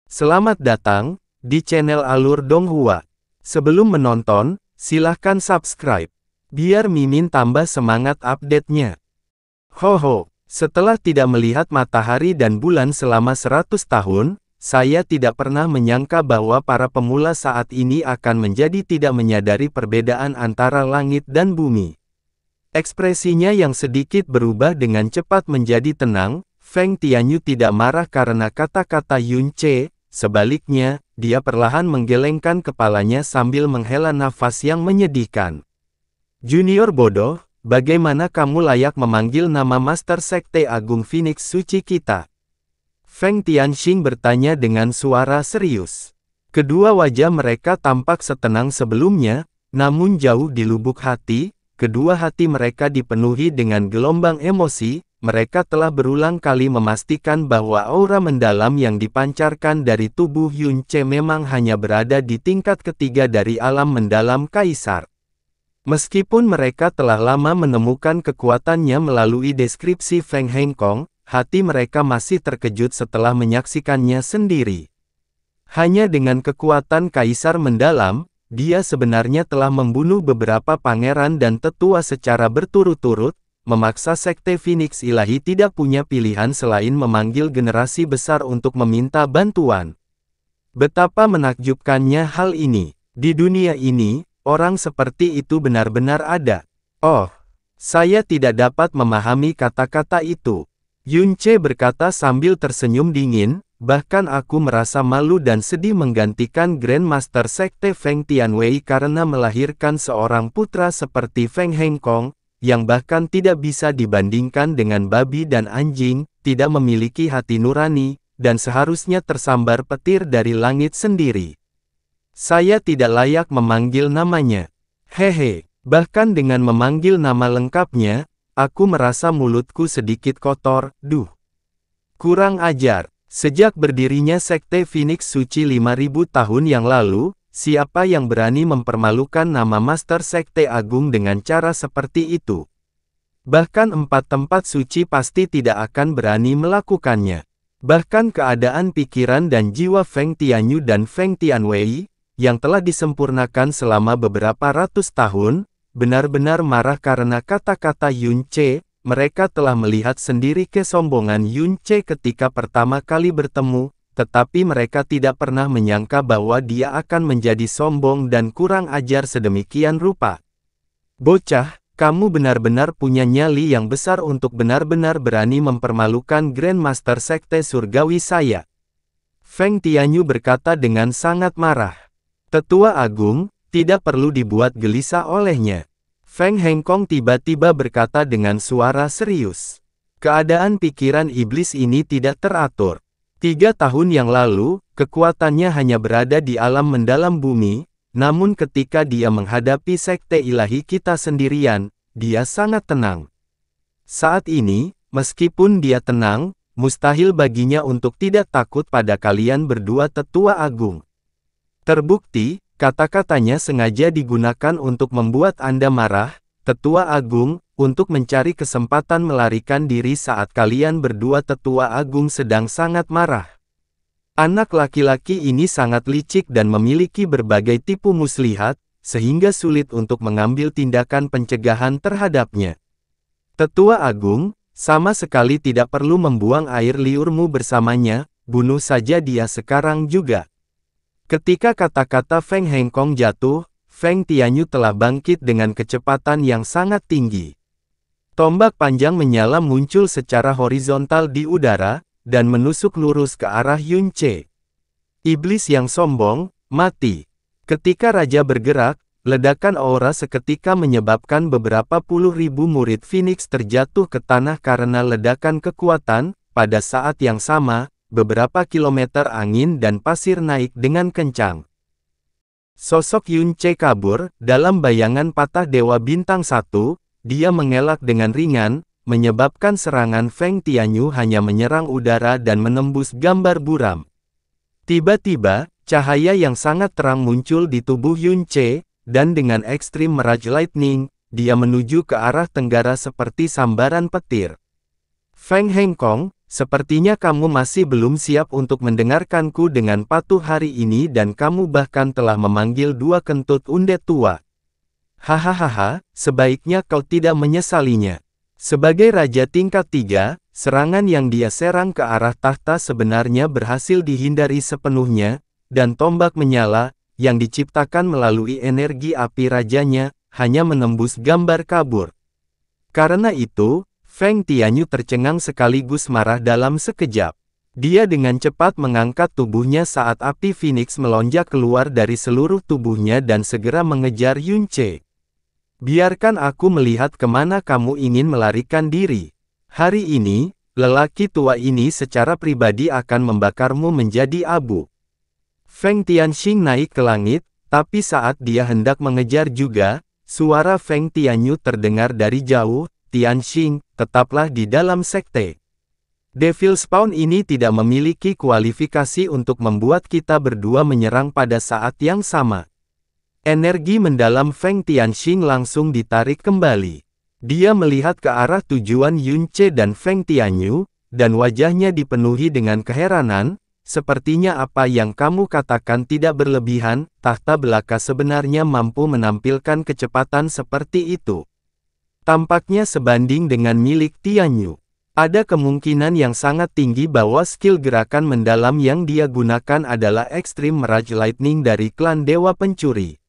Selamat datang di channel Alur Donghua. Sebelum menonton, silahkan subscribe, biar Mimin tambah semangat update-nya. Ho, setelah tidak melihat matahari dan bulan selama 100 tahun, saya tidak pernah menyangka bahwa para pemula saat ini akan menjadi tidak menyadari perbedaan antara langit dan bumi. Ekspresinya yang sedikit berubah dengan cepat menjadi tenang. Feng Tianyu tidak marah karena kata-kata Yun Ce, sebaliknya, dia perlahan menggelengkan kepalanya sambil menghela nafas yang menyedihkan. Junior bodoh, bagaimana kamu layak memanggil nama Master Sekte Agung Phoenix Suci kita? Feng Tianxing bertanya dengan suara serius. Kedua wajah mereka tampak setenang sebelumnya, namun jauh di lubuk hati, kedua hati mereka dipenuhi dengan gelombang emosi. Mereka telah berulang kali memastikan bahwa aura mendalam yang dipancarkan dari tubuh Yun Ce memang hanya berada di tingkat ketiga dari alam mendalam Kaisar. Meskipun mereka telah lama menemukan kekuatannya melalui deskripsi Feng Hengkong, hati mereka masih terkejut setelah menyaksikannya sendiri. Hanya dengan kekuatan Kaisar mendalam, dia sebenarnya telah membunuh beberapa pangeran dan tetua secara berturut-turut, memaksa Sekte Phoenix Ilahi tidak punya pilihan selain memanggil generasi besar untuk meminta bantuan. Betapa menakjubkannya hal ini. Di dunia ini, orang seperti itu benar-benar ada. Oh, saya tidak dapat memahami kata-kata itu. Yun Ce berkata sambil tersenyum dingin, bahkan aku merasa malu dan sedih menggantikan Grandmaster Sekte Feng Tianwei karena melahirkan seorang putra seperti Feng Hengkong, yang bahkan tidak bisa dibandingkan dengan babi dan anjing, tidak memiliki hati nurani, dan seharusnya tersambar petir dari langit sendiri. Saya tidak layak memanggil namanya. Hehe, bahkan dengan memanggil nama lengkapnya, aku merasa mulutku sedikit kotor, duh. Kurang ajar, sejak berdirinya Sekte Phoenix Suci 5000 tahun yang lalu, siapa yang berani mempermalukan nama Master Sekte Agung dengan cara seperti itu? Bahkan 4 tempat suci pasti tidak akan berani melakukannya. Bahkan keadaan pikiran dan jiwa Feng Tianyu dan Feng Tianwei, yang telah disempurnakan selama beberapa ratus tahun, benar-benar marah karena kata-kata Yun Ce. Mereka telah melihat sendiri kesombongan Yun Ce ketika pertama kali bertemu, tetapi mereka tidak pernah menyangka bahwa dia akan menjadi sombong dan kurang ajar sedemikian rupa. Bocah, kamu benar-benar punya nyali yang besar untuk benar-benar berani mempermalukan Grandmaster Sekte Surgawi saya. Feng Tianyu berkata dengan sangat marah. Tetua Agung, tidak perlu dibuat gelisah olehnya. Feng Hengkong tiba-tiba berkata dengan suara serius. Keadaan pikiran iblis ini tidak teratur. 3 tahun yang lalu, kekuatannya hanya berada di alam mendalam bumi, namun ketika dia menghadapi Sekte Ilahi kita sendirian, dia sangat tenang. Saat ini, meskipun dia tenang, mustahil baginya untuk tidak takut pada kalian berdua Tetua Agung. Terbukti, kata-katanya sengaja digunakan untuk membuat Anda marah, Tetua Agung, untuk mencari kesempatan melarikan diri saat kalian berdua Tetua Agung sedang sangat marah. Anak laki-laki ini sangat licik dan memiliki berbagai tipu muslihat, sehingga sulit untuk mengambil tindakan pencegahan terhadapnya. Tetua Agung, sama sekali tidak perlu membuang air liurmu bersamanya, bunuh saja dia sekarang juga. Ketika kata-kata Feng Hengkong jatuh, Feng Tianyu telah bangkit dengan kecepatan yang sangat tinggi. Tombak panjang menyala muncul secara horizontal di udara, dan menusuk lurus ke arah Yun Ce. Iblis yang sombong, mati. Ketika Raja bergerak, ledakan aura seketika menyebabkan beberapa puluh ribu murid Phoenix terjatuh ke tanah karena ledakan kekuatan. Pada saat yang sama, beberapa kilometer angin dan pasir naik dengan kencang. Sosok Yun Ce kabur, dalam bayangan patah Dewa Bintang 1, dia mengelak dengan ringan, menyebabkan serangan Feng Tianyu hanya menyerang udara dan menembus gambar buram. Tiba-tiba, cahaya yang sangat terang muncul di tubuh Yun Ce, dan dengan ekstrim meraj lightning, dia menuju ke arah tenggara seperti sambaran petir. Feng Hengkong, sepertinya kamu masih belum siap untuk mendengarkanku dengan patuh hari ini dan kamu bahkan telah memanggil dua kentut undet tua. Hahaha, sebaiknya kau tidak menyesalinya. Sebagai raja tingkat 3, serangan yang dia serang ke arah tahta sebenarnya berhasil dihindari sepenuhnya, dan tombak menyala, yang diciptakan melalui energi api rajanya, hanya menembus gambar kabur. Karena itu, Feng Tianyu tercengang sekaligus marah dalam sekejap. Dia dengan cepat mengangkat tubuhnya saat api Phoenix melonjak keluar dari seluruh tubuhnya dan segera mengejar Yunce. Biarkan aku melihat kemana kamu ingin melarikan diri. Hari ini, lelaki tua ini secara pribadi akan membakarmu menjadi abu. Feng Tianxing naik ke langit, tapi saat dia hendak mengejar juga, suara Feng Tianyu terdengar dari jauh. Tianxing, tetaplah di dalam sekte. Devil Spawn ini tidak memiliki kualifikasi untuk membuat kita berdua menyerang pada saat yang sama. Energi mendalam Feng Tianxing langsung ditarik kembali. Dia melihat ke arah tujuan Yunce dan Feng Tianyu, dan wajahnya dipenuhi dengan keheranan. Sepertinya apa yang kamu katakan tidak berlebihan, tahta belaka sebenarnya mampu menampilkan kecepatan seperti itu. Tampaknya sebanding dengan milik Tianyu. Ada kemungkinan yang sangat tinggi bahwa skill gerakan mendalam yang dia gunakan adalah Extreme Mirage Lightning dari klan Dewa Pencuri.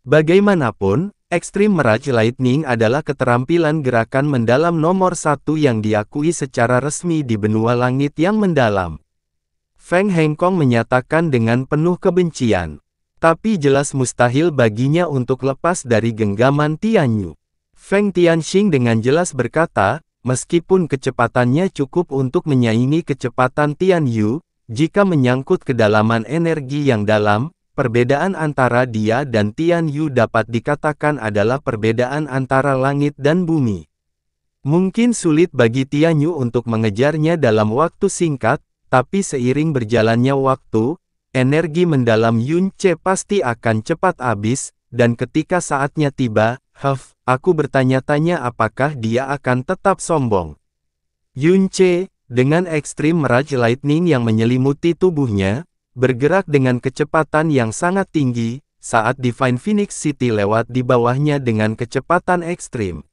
Bagaimanapun, Extreme Mirage Lightning adalah keterampilan gerakan mendalam nomor 1 yang diakui secara resmi di benua langit yang mendalam. Feng Hengkong menyatakan dengan penuh kebencian. Tapi jelas mustahil baginya untuk lepas dari genggaman Tianyu. Feng Tianxing dengan jelas berkata, meskipun kecepatannya cukup untuk menyaingi kecepatan Tianyu, jika menyangkut kedalaman energi yang dalam, perbedaan antara dia dan Tianyu dapat dikatakan adalah perbedaan antara langit dan bumi. Mungkin sulit bagi Tianyu untuk mengejarnya dalam waktu singkat, tapi seiring berjalannya waktu, energi mendalam Yunce pasti akan cepat habis, dan ketika saatnya tiba, aku bertanya-tanya apakah dia akan tetap sombong. Yunce, dengan Extreme Mirage Lightning yang menyelimuti tubuhnya, bergerak dengan kecepatan yang sangat tinggi, saat Divine Phoenix City lewat di bawahnya dengan kecepatan ekstrim.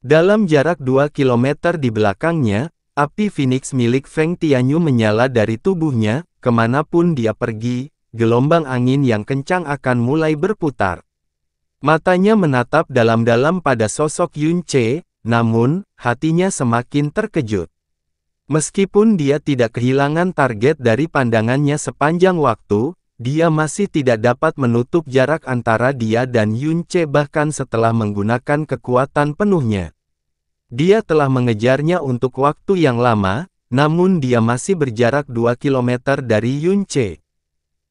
Dalam jarak 2 km di belakangnya, api Phoenix milik Feng Tianyu menyala dari tubuhnya, kemanapun dia pergi, gelombang angin yang kencang akan mulai berputar. Matanya menatap dalam-dalam pada sosok Yunce, namun, hatinya semakin terkejut. Meskipun dia tidak kehilangan target dari pandangannya sepanjang waktu, dia masih tidak dapat menutup jarak antara dia dan Yunce bahkan setelah menggunakan kekuatan penuhnya. Dia telah mengejarnya untuk waktu yang lama, namun dia masih berjarak 2 km dari Yunce.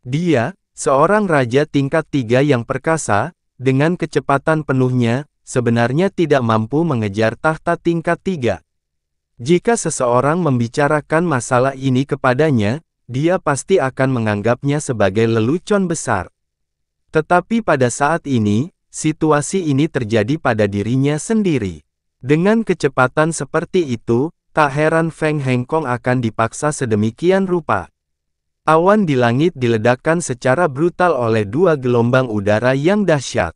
Dia, seorang raja tingkat 3 yang perkasa, dengan kecepatan penuhnya, sebenarnya tidak mampu mengejar tahta tingkat 3. Jika seseorang membicarakan masalah ini kepadanya, dia pasti akan menganggapnya sebagai lelucon besar. Tetapi pada saat ini, situasi ini terjadi pada dirinya sendiri. Dengan kecepatan seperti itu, tak heran Feng Hengkong akan dipaksa sedemikian rupa. Awan di langit diledakkan secara brutal oleh 2 gelombang udara yang dahsyat.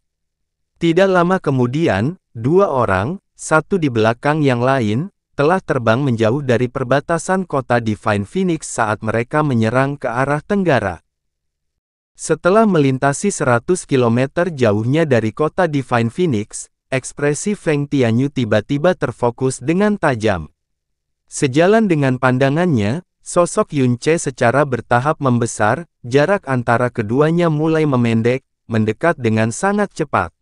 Tidak lama kemudian, 2 orang, satu di belakang yang lain, telah terbang menjauh dari perbatasan kota Divine Phoenix saat mereka menyerang ke arah tenggara. Setelah melintasi 100 km jauhnya dari kota Divine Phoenix, ekspresi Feng Tianyu tiba-tiba terfokus dengan tajam. Sejalan dengan pandangannya, sosok Yunce secara bertahap membesar, jarak antara keduanya mulai memendek, mendekat dengan sangat cepat.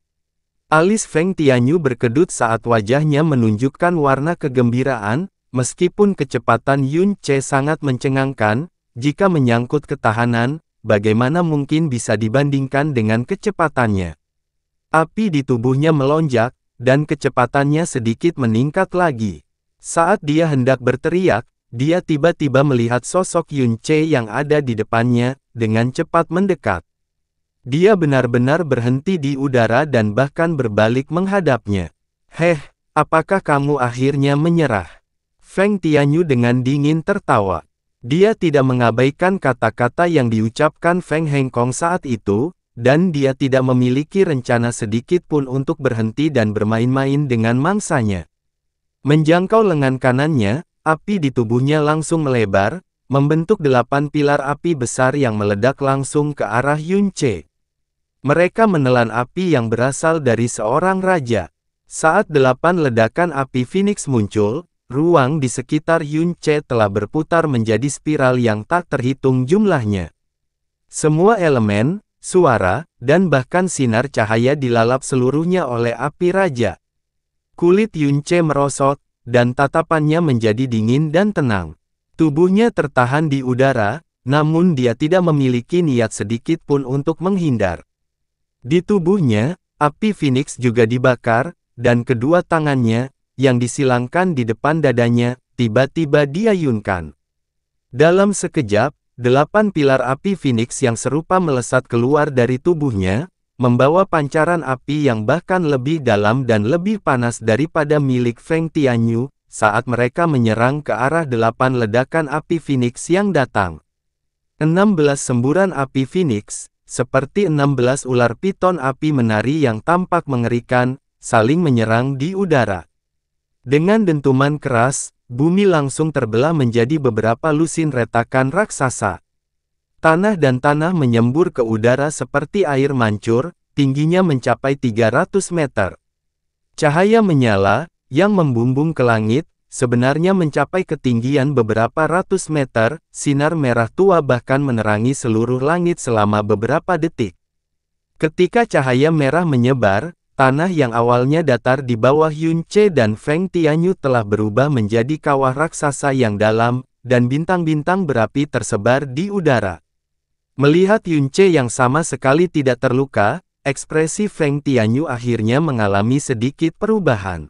Alis Feng Tianyu berkedut saat wajahnya menunjukkan warna kegembiraan, meskipun kecepatan Yunce sangat mencengangkan, jika menyangkut ketahanan, bagaimana mungkin bisa dibandingkan dengan kecepatannya. Api di tubuhnya melonjak, dan kecepatannya sedikit meningkat lagi. Saat dia hendak berteriak, dia tiba-tiba melihat sosok Yunce yang ada di depannya, dengan cepat mendekat. Dia benar-benar berhenti di udara dan bahkan berbalik menghadapnya. Apakah kamu akhirnya menyerah? Feng Tianyu dengan dingin tertawa. Dia tidak mengabaikan kata-kata yang diucapkan Feng Hengkong saat itu, dan dia tidak memiliki rencana sedikit pun untuk berhenti dan bermain-main dengan mangsanya. Menjangkau lengan kanannya, api di tubuhnya langsung melebar, membentuk 8 pilar api besar yang meledak langsung ke arah Yun Ce. Mereka menelan api yang berasal dari seorang raja. Saat 8 ledakan api Phoenix muncul, ruang di sekitar Yun Ce telah berputar menjadi spiral yang tak terhitung jumlahnya. Semua elemen, suara, dan bahkan sinar cahaya dilalap seluruhnya oleh api raja. Kulit Yun Ce merosot, dan tatapannya menjadi dingin dan tenang. Tubuhnya tertahan di udara, namun dia tidak memiliki niat sedikit pun untuk menghindar. Di tubuhnya, api Phoenix juga dibakar, dan kedua tangannya, yang disilangkan di depan dadanya, tiba-tiba diayunkan. Dalam sekejap, 8 pilar api Phoenix yang serupa melesat keluar dari tubuhnya, membawa pancaran api yang bahkan lebih dalam dan lebih panas daripada milik Feng Tianyu, saat mereka menyerang ke arah 8 ledakan api Phoenix yang datang. 16 semburan api Phoenix, seperti 16 ular piton api menari yang tampak mengerikan, saling menyerang di udara. Dengan dentuman keras, bumi langsung terbelah menjadi beberapa lusin retakan raksasa. Tanah dan tanah menyembur ke udara seperti air mancur, tingginya mencapai 300 meter. Cahaya menyala, yang membumbung ke langit, sebenarnya mencapai ketinggian beberapa ratus meter, sinar merah tua bahkan menerangi seluruh langit selama beberapa detik. Ketika cahaya merah menyebar, tanah yang awalnya datar di bawah Yun Ce dan Feng Tianyu telah berubah menjadi kawah raksasa yang dalam, dan bintang-bintang berapi tersebar di udara. Melihat Yun Ce yang sama sekali tidak terluka, ekspresi Feng Tianyu akhirnya mengalami sedikit perubahan.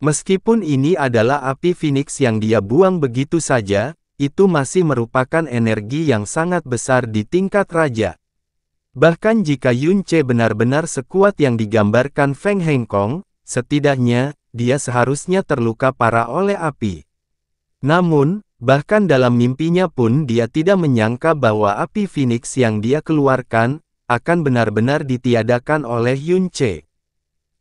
Meskipun ini adalah api Phoenix yang dia buang begitu saja, itu masih merupakan energi yang sangat besar di tingkat raja. Bahkan jika Yun Ce benar-benar sekuat yang digambarkan Feng Hengkong, setidaknya, dia seharusnya terluka parah oleh api. Namun, bahkan dalam mimpinya pun dia tidak menyangka bahwa api Phoenix yang dia keluarkan, akan benar-benar ditiadakan oleh Yun Ce.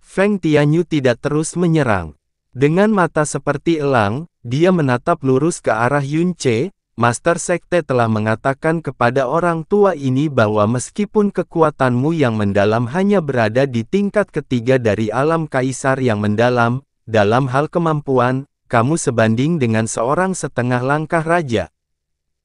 Feng Tianyu tidak terus menyerang. Dengan mata seperti elang, dia menatap lurus ke arah Yun Ce. Master Sekte telah mengatakan kepada orang tua ini bahwa meskipun kekuatanmu yang mendalam hanya berada di tingkat ketiga dari alam kaisar yang mendalam, dalam hal kemampuan, kamu sebanding dengan seorang setengah langkah raja.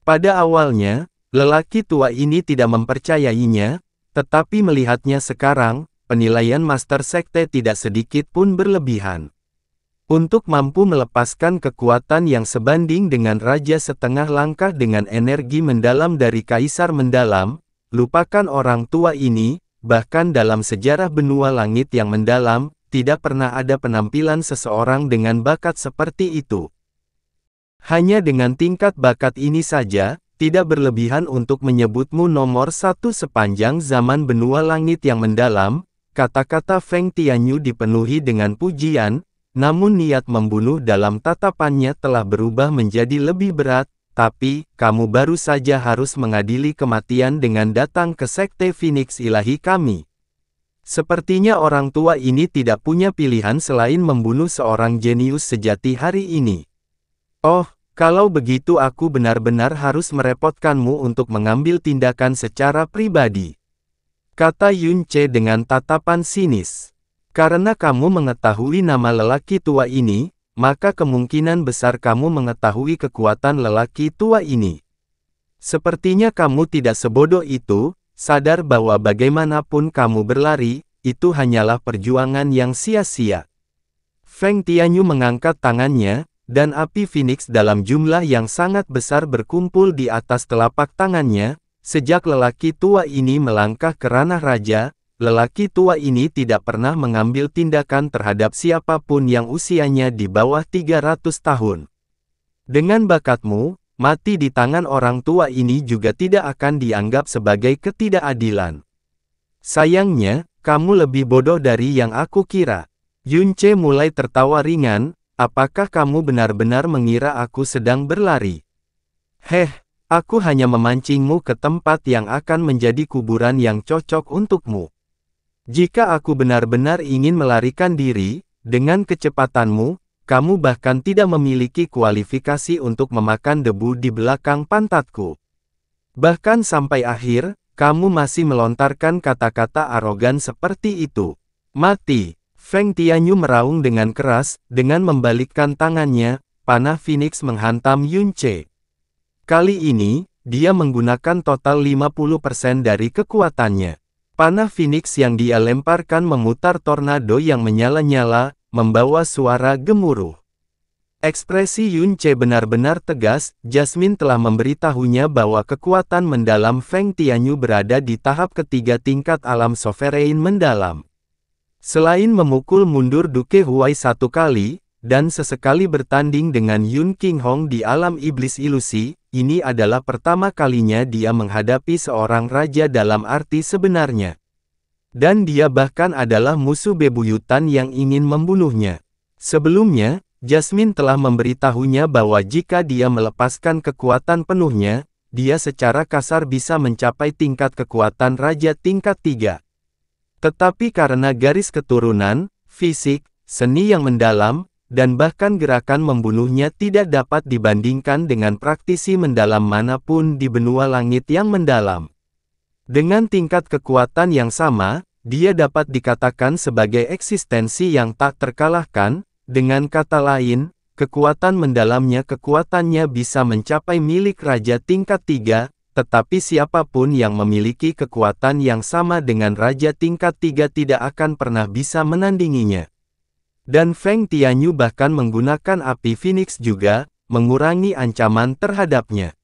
Pada awalnya, lelaki tua ini tidak mempercayainya, tetapi melihatnya sekarang, penilaian Master Sekte tidak sedikit pun berlebihan. Untuk mampu melepaskan kekuatan yang sebanding dengan raja setengah langkah dengan energi mendalam dari kaisar mendalam, lupakan orang tua ini, bahkan dalam sejarah benua langit yang mendalam, tidak pernah ada penampilan seseorang dengan bakat seperti itu. Hanya dengan tingkat bakat ini saja, tidak berlebihan untuk menyebutmu nomor satu sepanjang zaman benua langit yang mendalam. Kata-kata Feng Tianyu dipenuhi dengan pujian, namun niat membunuh dalam tatapannya telah berubah menjadi lebih berat, tapi, kamu baru saja harus mengadili kematian dengan datang ke Sekte Phoenix Ilahi kami. Sepertinya orang tua ini tidak punya pilihan selain membunuh seorang jenius sejati hari ini. Oh, kalau begitu aku benar-benar harus merepotkanmu untuk mengambil tindakan secara pribadi. Kata Yun Ce dengan tatapan sinis. Karena kamu mengetahui nama lelaki tua ini, maka kemungkinan besar kamu mengetahui kekuatan lelaki tua ini. Sepertinya kamu tidak sebodoh itu, sadar bahwa bagaimanapun kamu berlari, itu hanyalah perjuangan yang sia-sia. Feng Tianyu mengangkat tangannya, dan api Phoenix dalam jumlah yang sangat besar berkumpul di atas telapak tangannya. Sejak lelaki tua ini melangkah ke ranah raja, lelaki tua ini tidak pernah mengambil tindakan terhadap siapapun yang usianya di bawah 300 tahun. Dengan bakatmu, mati di tangan orang tua ini juga tidak akan dianggap sebagai ketidakadilan. Sayangnya, kamu lebih bodoh dari yang aku kira. Yun Ce mulai tertawa ringan, apakah kamu benar-benar mengira aku sedang berlari? Heh, aku hanya memancingmu ke tempat yang akan menjadi kuburan yang cocok untukmu. Jika aku benar-benar ingin melarikan diri, dengan kecepatanmu, kamu bahkan tidak memiliki kualifikasi untuk memakan debu di belakang pantatku. Bahkan sampai akhir, kamu masih melontarkan kata-kata arogan seperti itu. Mati! Feng Tianyu meraung dengan keras, dengan membalikkan tangannya, panah Phoenix menghantam Yun Ce. Kali ini, dia menggunakan total 50% dari kekuatannya. Panah Phoenix yang dia lemparkan memutar tornado yang menyala-nyala, membawa suara gemuruh. Ekspresi Yun Ce benar-benar tegas. Jasmine telah memberitahunya bahwa kekuatan mendalam Feng Tianyu berada di tahap ketiga tingkat alam sovereign mendalam. Selain memukul mundur Duke Huai 1 kali, dan sesekali bertanding dengan Yun Qinghong di alam iblis ilusi, ini adalah pertama kalinya dia menghadapi seorang raja dalam arti sebenarnya. Dan dia bahkan adalah musuh bebuyutan yang ingin membunuhnya. Sebelumnya, Jasmine telah memberitahunya bahwa jika dia melepaskan kekuatan penuhnya, dia secara kasar bisa mencapai tingkat kekuatan raja tingkat 3. Tetapi karena garis keturunan, fisik, seni yang mendalam, dan bahkan gerakan membunuhnya tidak dapat dibandingkan dengan praktisi mendalam manapun di benua langit yang mendalam. Dengan tingkat kekuatan yang sama, dia dapat dikatakan sebagai eksistensi yang tak terkalahkan. Dengan kata lain, kekuatan mendalamnya kekuatannya bisa mencapai milik raja tingkat 3, tetapi siapapun yang memiliki kekuatan yang sama dengan raja tingkat 3 tidak akan pernah bisa menandinginya. Dan Feng Tianyu bahkan menggunakan api Phoenix juga, mengurangi ancaman terhadapnya.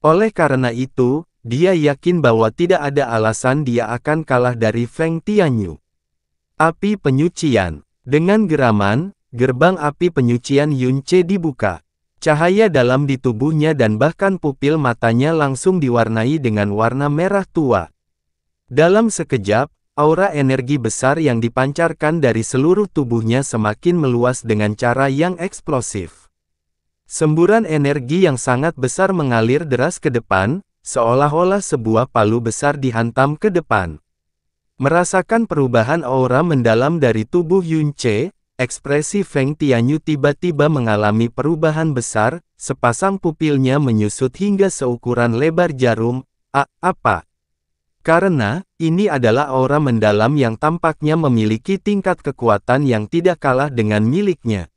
Oleh karena itu, dia yakin bahwa tidak ada alasan dia akan kalah dari Feng Tianyu. Api penyucian. Dengan geraman, gerbang api penyucian Yun Ce dibuka. Cahaya dalam di tubuhnya dan bahkan pupil matanya langsung diwarnai dengan warna merah tua. Dalam sekejap, aura energi besar yang dipancarkan dari seluruh tubuhnya semakin meluas dengan cara yang eksplosif. Semburan energi yang sangat besar mengalir deras ke depan, seolah-olah sebuah palu besar dihantam ke depan. Merasakan perubahan aura mendalam dari tubuh Yun Ce, ekspresi Feng Tianyu tiba-tiba mengalami perubahan besar, sepasang pupilnya menyusut hingga seukuran lebar jarum. Apa? Karena, ini adalah aura mendalam yang tampaknya memiliki tingkat kekuatan yang tidak kalah dengan miliknya.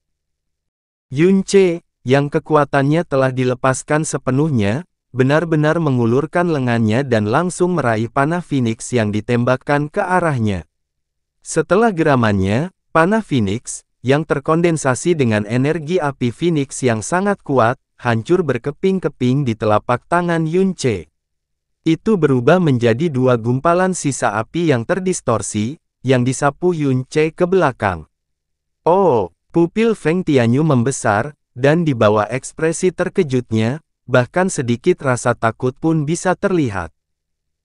Yun Ce, yang kekuatannya telah dilepaskan sepenuhnya, benar-benar mengulurkan lengannya dan langsung meraih panah Phoenix yang ditembakkan ke arahnya. Setelah geramannya, panah Phoenix, yang terkondensasi dengan energi api Phoenix yang sangat kuat, hancur berkeping-keping di telapak tangan Yun Ce. Itu berubah menjadi dua gumpalan sisa api yang terdistorsi, yang disapu Yun Ce ke belakang. Oh, pupil Feng Tianyu membesar, dan di bawah ekspresi terkejutnya, bahkan sedikit rasa takut pun bisa terlihat.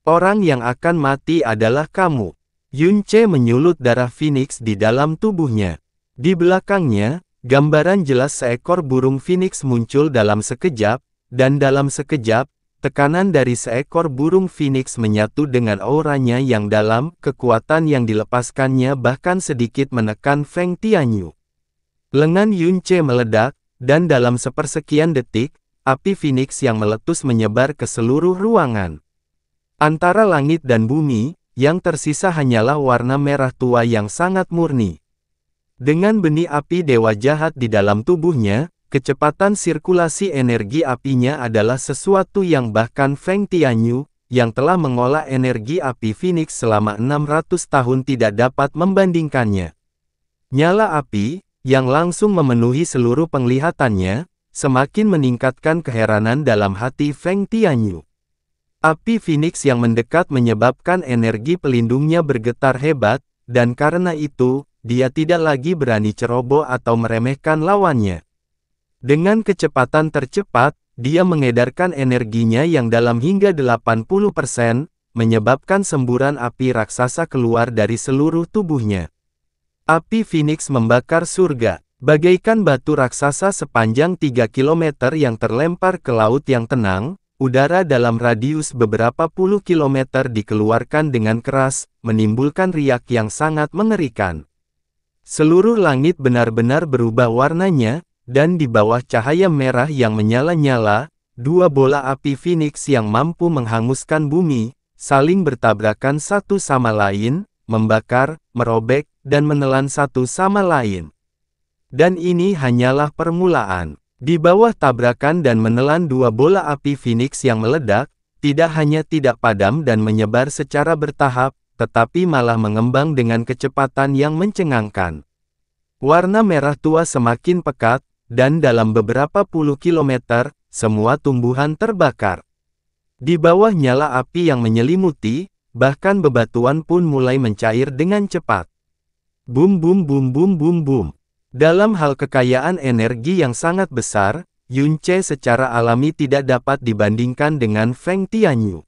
Orang yang akan mati adalah kamu. Yun Ce menyulut darah Phoenix di dalam tubuhnya. Di belakangnya, gambaran jelas seekor burung Phoenix muncul dalam sekejap, dan dalam sekejap, tekanan dari seekor burung Phoenix menyatu dengan auranya yang dalam, kekuatan yang dilepaskannya bahkan sedikit menekan Feng Tianyu. Lengan Yun Ce meledak, dan dalam sepersekian detik, api Phoenix yang meletus menyebar ke seluruh ruangan. Antara langit dan bumi, yang tersisa hanyalah warna merah tua yang sangat murni. Dengan benih api dewa jahat di dalam tubuhnya, kecepatan sirkulasi energi apinya adalah sesuatu yang bahkan Feng Tianyu, yang telah mengolah energi api Phoenix selama 600 tahun tidak dapat membandingkannya. Nyala api, yang langsung memenuhi seluruh penglihatannya, semakin meningkatkan keheranan dalam hati Feng Tianyu. Api Phoenix yang mendekat menyebabkan energi pelindungnya bergetar hebat, dan karena itu, dia tidak lagi berani ceroboh atau meremehkan lawannya. Dengan kecepatan tercepat, dia mengedarkan energinya yang dalam hingga 80%, menyebabkan semburan api raksasa keluar dari seluruh tubuhnya. Api Phoenix membakar surga. Bagaikan batu raksasa sepanjang 3 kilometer yang terlempar ke laut yang tenang, udara dalam radius beberapa puluh kilometer dikeluarkan dengan keras, menimbulkan riak yang sangat mengerikan. Seluruh langit benar-benar berubah warnanya, dan di bawah cahaya merah yang menyala-nyala, dua bola api Phoenix yang mampu menghanguskan bumi, saling bertabrakan satu sama lain, membakar, merobek, dan menelan satu sama lain. Dan ini hanyalah permulaan. Di bawah tabrakan dan menelan dua bola api Phoenix yang meledak, tidak hanya tidak padam dan menyebar secara bertahap, tetapi malah mengembang dengan kecepatan yang mencengangkan. Warna merah tua semakin pekat, dan dalam beberapa puluh kilometer, semua tumbuhan terbakar. Di bawah nyala api yang menyelimuti, bahkan bebatuan pun mulai mencair dengan cepat. Bum bum bum bum bum bum. Dalam hal kekayaan energi yang sangat besar, Yunce secara alami tidak dapat dibandingkan dengan Feng Tianyu.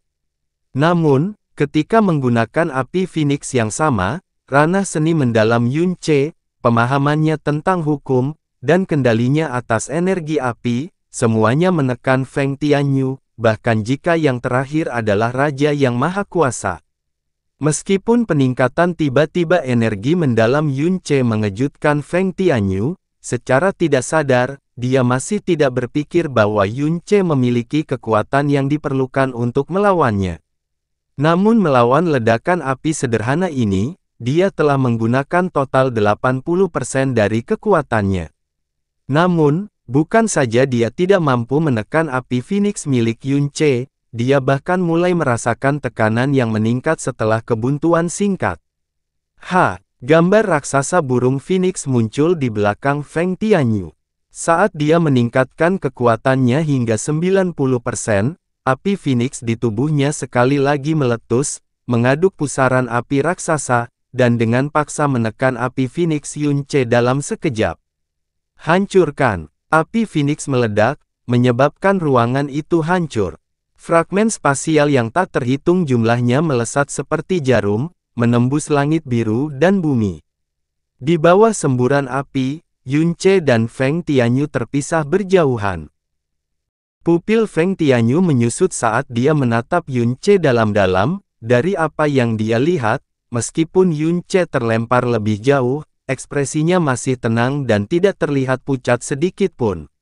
Namun, ketika menggunakan api Phoenix yang sama, ranah seni mendalam Yunce, pemahamannya tentang hukum, dan kendalinya atas energi api, semuanya menekan Feng Tianyu, bahkan jika yang terakhir adalah Raja yang Maha Kuasa. Meskipun peningkatan tiba-tiba energi mendalam Yunce mengejutkan Feng Tianyu, secara tidak sadar, dia masih tidak berpikir bahwa Yunce memiliki kekuatan yang diperlukan untuk melawannya. Namun melawan ledakan api sederhana ini, dia telah menggunakan total 80% dari kekuatannya. Namun, bukan saja dia tidak mampu menekan api Phoenix milik Yunce, dia bahkan mulai merasakan tekanan yang meningkat setelah kebuntuan singkat. Gambar raksasa burung Phoenix muncul di belakang Feng Tianyu. Saat dia meningkatkan kekuatannya hingga 90%, api Phoenix di tubuhnya sekali lagi meletus, mengaduk pusaran api raksasa, dan dengan paksa menekan api Phoenix Yunce dalam sekejap. Hancurkan! Api Phoenix meledak, menyebabkan ruangan itu hancur. Fragmen spasial yang tak terhitung jumlahnya melesat seperti jarum, menembus langit biru dan bumi. Di bawah semburan api, Yunce dan Feng Tianyu terpisah berjauhan. Pupil Feng Tianyu menyusut saat dia menatap Yunce dalam-dalam. Dari apa yang dia lihat, meskipun Yunce terlempar lebih jauh, ekspresinya masih tenang dan tidak terlihat pucat sedikit pun.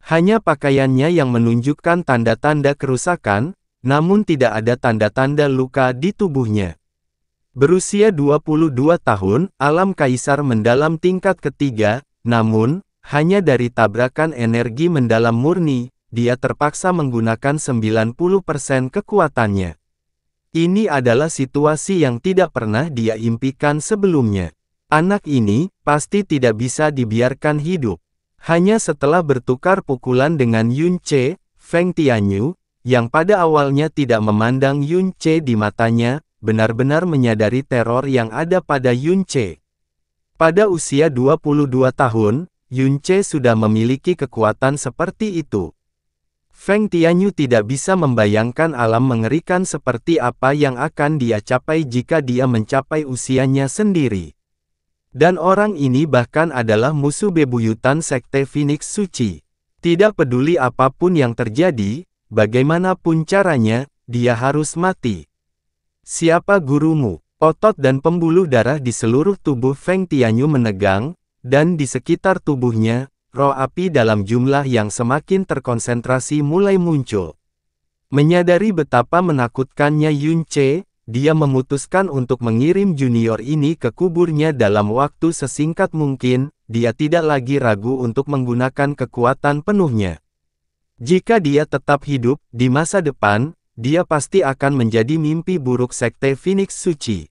Hanya pakaiannya yang menunjukkan tanda-tanda kerusakan, namun tidak ada tanda-tanda luka di tubuhnya. Berusia 22 tahun, alam kaisar mendalam tingkat ketiga, namun, hanya dari tabrakan energi mendalam murni, dia terpaksa menggunakan 90% kekuatannya. Ini adalah situasi yang tidak pernah dia impikan sebelumnya. Anak ini, pasti tidak bisa dibiarkan hidup. Hanya setelah bertukar pukulan dengan Yunce, Feng Tianyu, yang pada awalnya tidak memandang Yunce di matanya, benar-benar menyadari teror yang ada pada Yunce. Pada usia 22 tahun, Yunce sudah memiliki kekuatan seperti itu. Feng Tianyu tidak bisa membayangkan alam mengerikan seperti apa yang akan dia capai jika dia mencapai usianya sendiri. Dan orang ini bahkan adalah musuh bebuyutan Sekte Phoenix Suci. Tidak peduli apapun yang terjadi, bagaimanapun caranya, dia harus mati. Siapa gurumu? Otot dan pembuluh darah di seluruh tubuh Feng Tianyu menegang, dan di sekitar tubuhnya, roh api dalam jumlah yang semakin terkonsentrasi mulai muncul. Menyadari betapa menakutkannya Yunce, dia memutuskan untuk mengirim junior ini ke kuburnya dalam waktu sesingkat mungkin. Dia tidak lagi ragu untuk menggunakan kekuatan penuhnya. Jika dia tetap hidup, di masa depan, dia pasti akan menjadi mimpi buruk Sekte Phoenix Suci.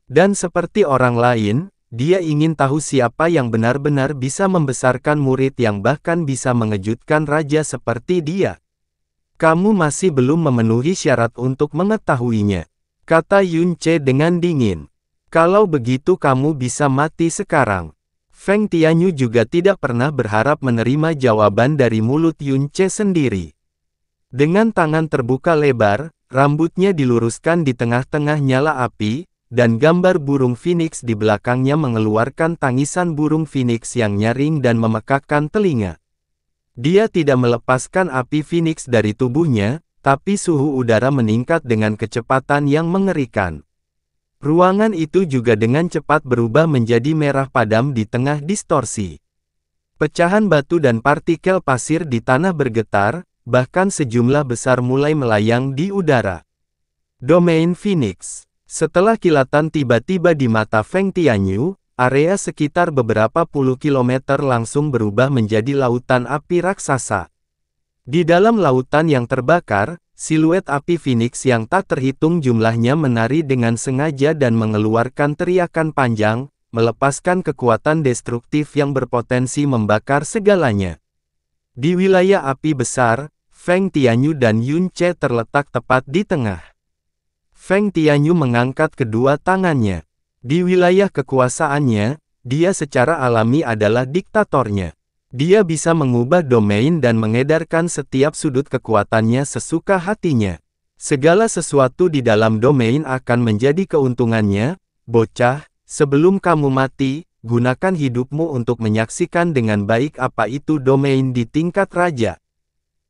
Dan seperti orang lain, dia ingin tahu siapa yang benar-benar bisa membesarkan murid yang bahkan bisa mengejutkan raja seperti dia. Kamu masih belum memenuhi syarat untuk mengetahuinya, kata Yunce dengan dingin. Kalau begitu kamu bisa mati sekarang. Feng Tianyu juga tidak pernah berharap menerima jawaban dari mulut Yunce sendiri. Dengan tangan terbuka lebar, rambutnya diluruskan di tengah-tengah nyala api, dan gambar burung phoenix di belakangnya mengeluarkan tangisan burung phoenix yang nyaring dan memekakkan telinga. Dia tidak melepaskan api phoenix dari tubuhnya, tapi suhu udara meningkat dengan kecepatan yang mengerikan. Ruangan itu juga dengan cepat berubah menjadi merah padam di tengah distorsi. Pecahan batu dan partikel pasir di tanah bergetar, bahkan sejumlah besar mulai melayang di udara. Domain Phoenix. Setelah kilatan tiba-tiba di mata Feng Tianyu, area sekitar beberapa puluh kilometer langsung berubah menjadi lautan api raksasa. Di dalam lautan yang terbakar, siluet api Phoenix yang tak terhitung jumlahnya menari dengan sengaja dan mengeluarkan teriakan panjang, melepaskan kekuatan destruktif yang berpotensi membakar segalanya. Di wilayah api besar, Feng Tianyu dan Yun Ce terletak tepat di tengah. Feng Tianyu mengangkat kedua tangannya. Di wilayah kekuasaannya, dia secara alami adalah diktatornya. Dia bisa mengubah domain dan mengedarkan setiap sudut kekuatannya sesuka hatinya. Segala sesuatu di dalam domain akan menjadi keuntungannya. Bocah, sebelum kamu mati, gunakan hidupmu untuk menyaksikan dengan baik apa itu domain di tingkat raja.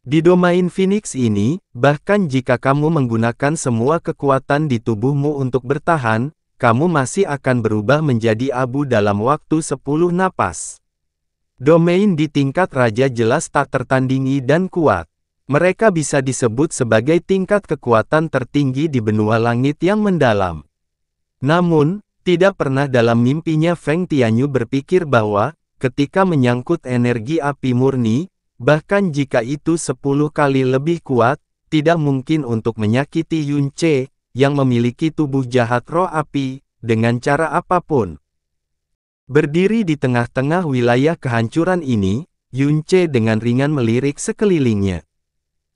Di domain Phoenix ini, bahkan jika kamu menggunakan semua kekuatan di tubuhmu untuk bertahan, kamu masih akan berubah menjadi abu dalam waktu 10 napas. Domain di tingkat raja jelas tak tertandingi dan kuat. Mereka bisa disebut sebagai tingkat kekuatan tertinggi di benua langit yang mendalam. Namun, tidak pernah dalam mimpinya Feng Tianyu berpikir bahwa, ketika menyangkut energi api murni, bahkan jika itu 10 kali lebih kuat, tidak mungkin untuk menyakiti Yun Ce, yang memiliki tubuh jahat roh api, dengan cara apapun. Berdiri di tengah-tengah wilayah kehancuran ini, Yun Ce dengan ringan melirik sekelilingnya.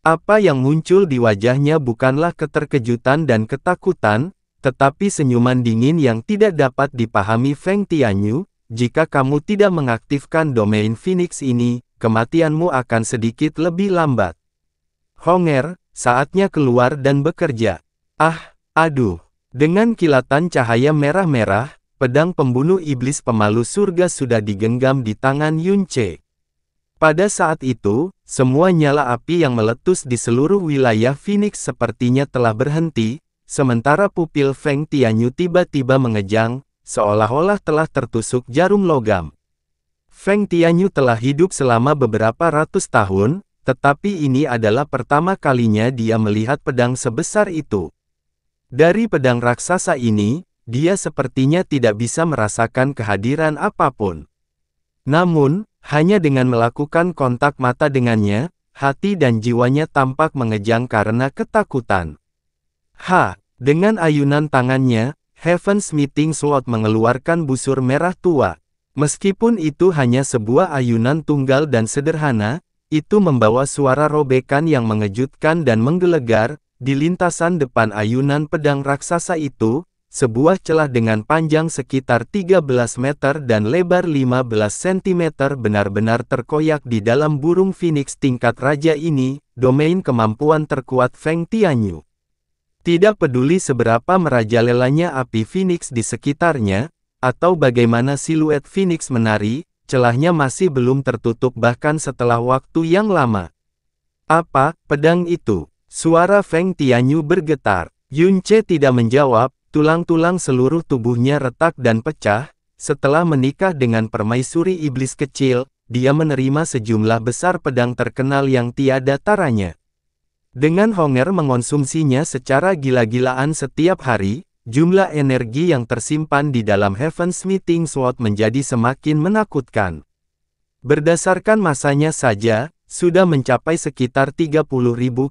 Apa yang muncul di wajahnya bukanlah keterkejutan dan ketakutan, tetapi senyuman dingin yang tidak dapat dipahami Feng Tianyu. Jika kamu tidak mengaktifkan domain Phoenix ini, kematianmu akan sedikit lebih lambat. Honger, saatnya keluar dan bekerja. Aduh. Dengan kilatan cahaya merah-merah, pedang pembunuh iblis pemalu surga sudah digenggam di tangan Yun Ce. Pada saat itu, semua nyala api yang meletus di seluruh wilayah Phoenix sepertinya telah berhenti, sementara pupil Feng Tianyu tiba-tiba mengejang, seolah-olah telah tertusuk jarum logam. Feng Tianyu telah hidup selama beberapa ratus tahun, tetapi ini adalah pertama kalinya dia melihat pedang sebesar itu. Dari pedang raksasa ini, dia sepertinya tidak bisa merasakan kehadiran apapun. Namun, hanya dengan melakukan kontak mata dengannya, hati dan jiwanya tampak mengejang karena ketakutan. Dengan ayunan tangannya, Heaven's Meeting Sword mengeluarkan busur merah tua. Meskipun itu hanya sebuah ayunan tunggal dan sederhana, itu membawa suara robekan yang mengejutkan dan menggelegar. Di lintasan depan ayunan pedang raksasa itu, sebuah celah dengan panjang sekitar 13 meter dan lebar 15 cm benar-benar terkoyak di dalam burung Phoenix tingkat raja ini, domain kemampuan terkuat Feng Tianyu. Tidak peduli seberapa merajalelanya api Phoenix di sekitarnya, atau bagaimana siluet Phoenix menari, celahnya masih belum tertutup bahkan setelah waktu yang lama. Apa, pedang itu? Suara Feng Tianyu bergetar. Yun Ce tidak menjawab, tulang-tulang seluruh tubuhnya retak dan pecah. Setelah menikah dengan permaisuri iblis kecil, dia menerima sejumlah besar pedang terkenal yang tiada taranya. Dengan Honger mengonsumsinya secara gila-gilaan setiap hari, jumlah energi yang tersimpan di dalam Heaven's Meeting Sword menjadi semakin menakutkan. Berdasarkan masanya saja, sudah mencapai sekitar 30.000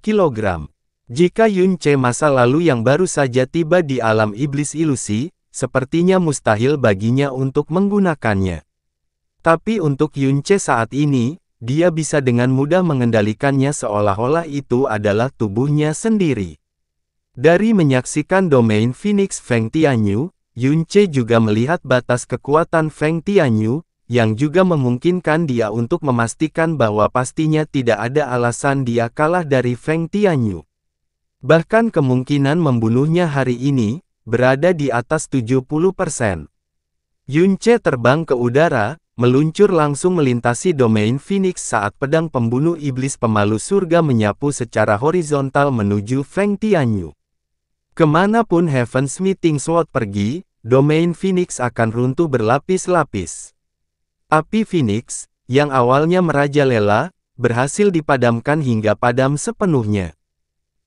kilogram. Jika Yun Ce masa lalu yang baru saja tiba di alam iblis ilusi, sepertinya mustahil baginya untuk menggunakannya. Tapi untuk Yun Ce saat ini, dia bisa dengan mudah mengendalikannya seolah-olah itu adalah tubuhnya sendiri. Dari menyaksikan domain Phoenix Feng Tianyu, Yun Ce juga melihat batas kekuatan Feng Tianyu, yang juga memungkinkan dia untuk memastikan bahwa pastinya tidak ada alasan dia kalah dari Feng Tianyu. Bahkan kemungkinan membunuhnya hari ini, berada di atas 70%. Yunce terbang ke udara, meluncur langsung melintasi domain Phoenix saat pedang pembunuh iblis pemalu surga menyapu secara horizontal menuju Feng Tianyu. Kemanapun Heaven's Meeting Sword pergi, domain Phoenix akan runtuh berlapis-lapis. Api Phoenix, yang awalnya merajalela, berhasil dipadamkan hingga padam sepenuhnya.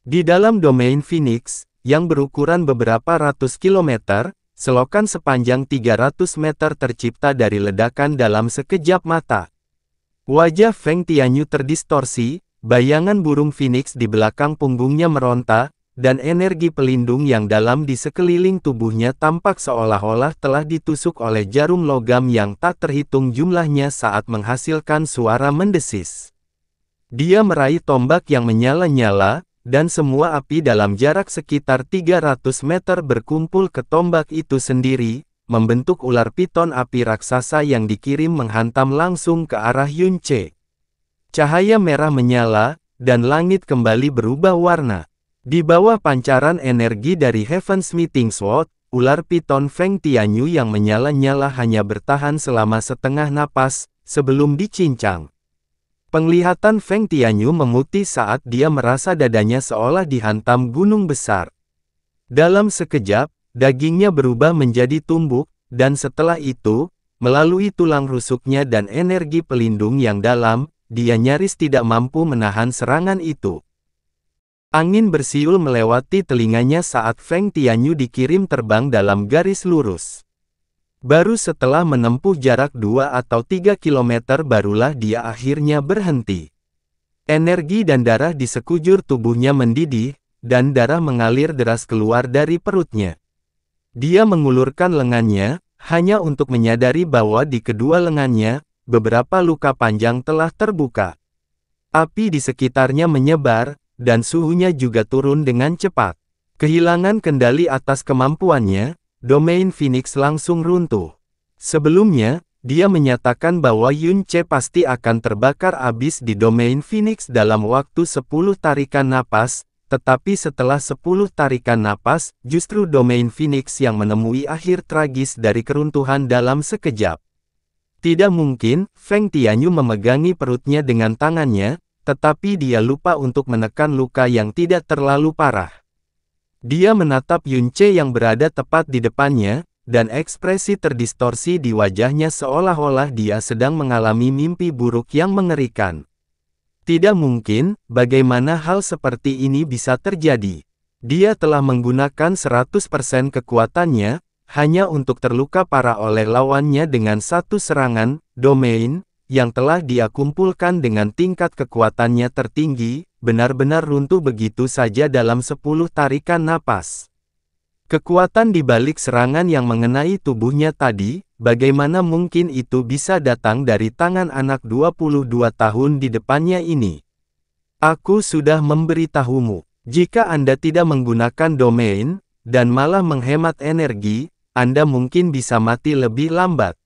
Di dalam domain Phoenix, yang berukuran beberapa ratus kilometer, selokan sepanjang 300 meter tercipta dari ledakan dalam sekejap mata. Wajah Feng Tianyu terdistorsi, bayangan burung Phoenix di belakang punggungnya meronta, dan energi pelindung yang dalam di sekeliling tubuhnya tampak seolah-olah telah ditusuk oleh jarum logam yang tak terhitung jumlahnya saat menghasilkan suara mendesis. Dia meraih tombak yang menyala-nyala, dan semua api dalam jarak sekitar 300 meter berkumpul ke tombak itu sendiri, membentuk ular piton api raksasa yang dikirim menghantam langsung ke arah Yunce. Cahaya merah menyala, dan langit kembali berubah warna. Di bawah pancaran energi dari Heaven's Meeting Sword, ular piton Feng Tianyu yang menyala-nyala hanya bertahan selama setengah napas, sebelum dicincang. Penglihatan Feng Tianyu memutih saat dia merasa dadanya seolah dihantam gunung besar. Dalam sekejap, dagingnya berubah menjadi tumbuk, dan setelah itu, melalui tulang rusuknya dan energi pelindung yang dalam, dia nyaris tidak mampu menahan serangan itu. Angin bersiul melewati telinganya saat Feng Tianyu dikirim terbang dalam garis lurus. Baru setelah menempuh jarak 2 atau 3 kilometer barulah dia akhirnya berhenti. Energi dan darah di sekujur tubuhnya mendidih, dan darah mengalir deras keluar dari perutnya. Dia mengulurkan lengannya, hanya untuk menyadari bahwa di kedua lengannya, beberapa luka panjang telah terbuka. Api di sekitarnya menyebar, dan suhunya juga turun dengan cepat. Kehilangan kendali atas kemampuannya, domain Phoenix langsung runtuh. Sebelumnya, dia menyatakan bahwa Yunce pasti akan terbakar abis di domain Phoenix dalam waktu 10 tarikan napas, tetapi setelah 10 tarikan napas, justru domain Phoenix yang menemui akhir tragis dari keruntuhan dalam sekejap. Tidak mungkin, Feng Tianyu memegangi perutnya dengan tangannya, tetapi dia lupa untuk menekan luka yang tidak terlalu parah. Dia menatap Yunce yang berada tepat di depannya, dan ekspresi terdistorsi di wajahnya seolah-olah dia sedang mengalami mimpi buruk yang mengerikan. Tidak mungkin, bagaimana hal seperti ini bisa terjadi. Dia telah menggunakan 100% kekuatannya, hanya untuk terluka parah oleh lawannya dengan satu serangan, domain, yang telah dia kumpulkan dengan tingkat kekuatannya tertinggi, benar-benar runtuh begitu saja dalam 10 tarikan napas. Kekuatan di balik serangan yang mengenai tubuhnya tadi, bagaimana mungkin itu bisa datang dari tangan anak 22 tahun di depannya ini? Aku sudah memberitahumu, jika Anda tidak menggunakan domain, dan malah menghemat energi, Anda mungkin bisa mati lebih lambat.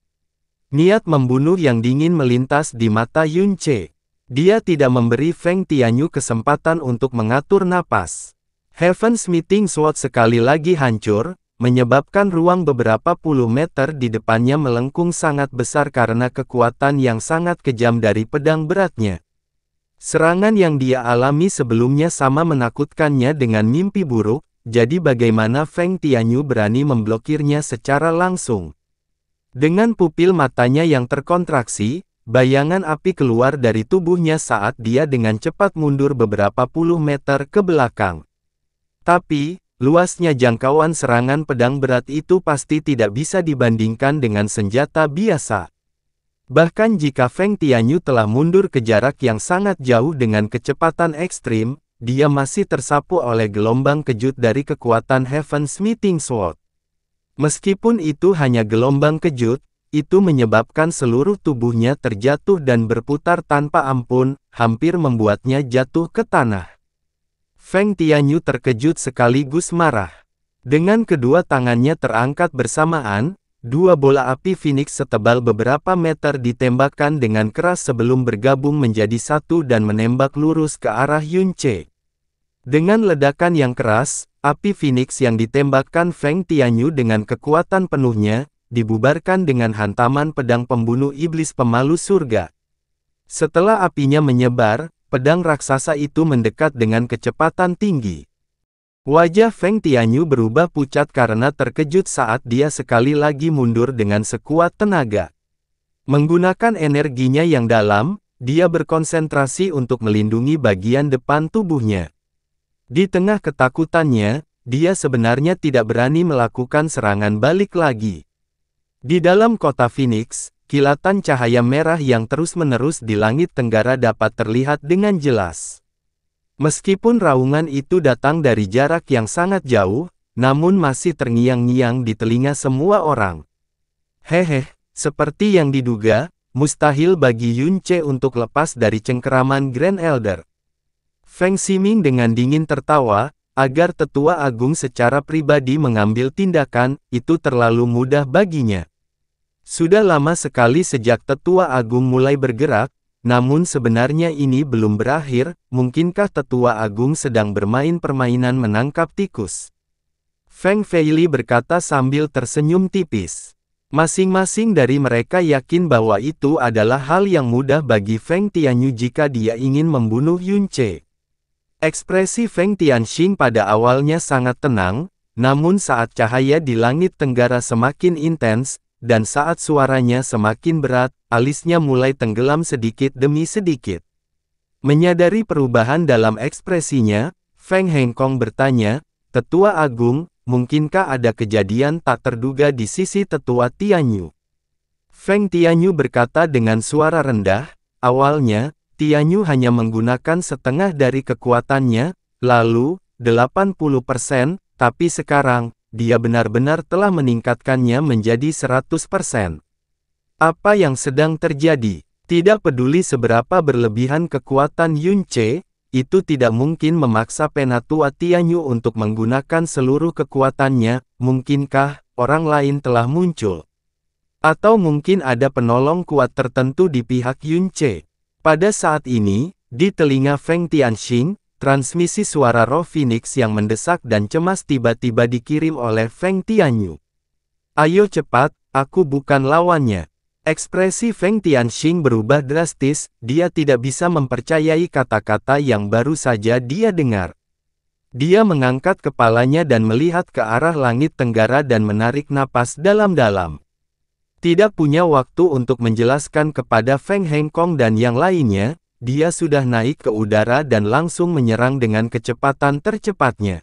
Niat membunuh yang dingin melintas di mata Yunce. Dia tidak memberi Feng Tianyu kesempatan untuk mengatur napas. Heaven's Meeting Sword sekali lagi hancur, menyebabkan ruang beberapa puluh meter di depannya melengkung sangat besar karena kekuatan yang sangat kejam dari pedang beratnya. Serangan yang dia alami sebelumnya sama menakutkannya dengan mimpi buruk, jadi bagaimana Feng Tianyu berani memblokirnya secara langsung? Dengan pupil matanya yang terkontraksi, bayangan api keluar dari tubuhnya saat dia dengan cepat mundur beberapa puluh meter ke belakang. Tapi, luasnya jangkauan serangan pedang berat itu pasti tidak bisa dibandingkan dengan senjata biasa. Bahkan jika Feng Tianyu telah mundur ke jarak yang sangat jauh dengan kecepatan ekstrim, dia masih tersapu oleh gelombang kejut dari kekuatan Heaven's Meeting Sword. Meskipun itu hanya gelombang kejut, itu menyebabkan seluruh tubuhnya terjatuh dan berputar tanpa ampun, hampir membuatnya jatuh ke tanah. Feng Tianyu terkejut sekaligus marah. Dengan kedua tangannya terangkat bersamaan, dua bola api Phoenix setebal beberapa meter ditembakkan dengan keras sebelum bergabung menjadi satu dan menembak lurus ke arah Yunce. Dengan ledakan yang keras, api Phoenix yang ditembakkan Feng Tianyu dengan kekuatan penuhnya, dibubarkan dengan hantaman pedang pembunuh iblis pemalu surga. Setelah apinya menyebar, pedang raksasa itu mendekat dengan kecepatan tinggi. Wajah Feng Tianyu berubah pucat karena terkejut saat dia sekali lagi mundur dengan sekuat tenaga. Menggunakan energinya yang dalam, dia berkonsentrasi untuk melindungi bagian depan tubuhnya. Di tengah ketakutannya, dia sebenarnya tidak berani melakukan serangan balik lagi. Di dalam kota Phoenix, kilatan cahaya merah yang terus-menerus di langit tenggara dapat terlihat dengan jelas. Meskipun raungan itu datang dari jarak yang sangat jauh, namun masih terngiang-ngiang di telinga semua orang. Hehe, seperti yang diduga, mustahil bagi Yun Ce untuk lepas dari cengkeraman Grand Elder. Feng Ximing dengan dingin tertawa, agar tetua agung secara pribadi mengambil tindakan, itu terlalu mudah baginya. Sudah lama sekali sejak tetua agung mulai bergerak, namun sebenarnya ini belum berakhir, mungkinkah tetua agung sedang bermain permainan menangkap tikus? Feng Feili berkata sambil tersenyum tipis. Masing-masing dari mereka yakin bahwa itu adalah hal yang mudah bagi Feng Tianyu jika dia ingin membunuh Yun Ce. Ekspresi Feng Tianxing pada awalnya sangat tenang, namun saat cahaya di langit tenggara semakin intens, dan saat suaranya semakin berat, alisnya mulai tenggelam sedikit demi sedikit. Menyadari perubahan dalam ekspresinya, Feng Hengkong bertanya, "Tetua Agung, mungkinkah ada kejadian tak terduga di sisi Tetua Tianyu?" Feng Tianyu berkata dengan suara rendah, "Awalnya, Tianyu hanya menggunakan setengah dari kekuatannya, lalu, 80%, tapi sekarang, dia benar-benar telah meningkatkannya menjadi 100%. Apa yang sedang terjadi? Tidak peduli seberapa berlebihan kekuatan Yun Ce, itu tidak mungkin memaksa Penatua Tianyu untuk menggunakan seluruh kekuatannya, mungkinkah orang lain telah muncul? Atau mungkin ada penolong kuat tertentu di pihak Yun Ce? Pada saat ini, di telinga Feng Tianxing, transmisi suara roh Phoenix yang mendesak dan cemas tiba-tiba dikirim oleh Feng Tianyu. "Ayo cepat, aku bukan lawannya." Ekspresi Feng Tianxing berubah drastis, dia tidak bisa mempercayai kata-kata yang baru saja dia dengar. Dia mengangkat kepalanya dan melihat ke arah langit tenggara dan menarik napas dalam-dalam. Tidak punya waktu untuk menjelaskan kepada Feng Hengkong dan yang lainnya, dia sudah naik ke udara dan langsung menyerang dengan kecepatan tercepatnya.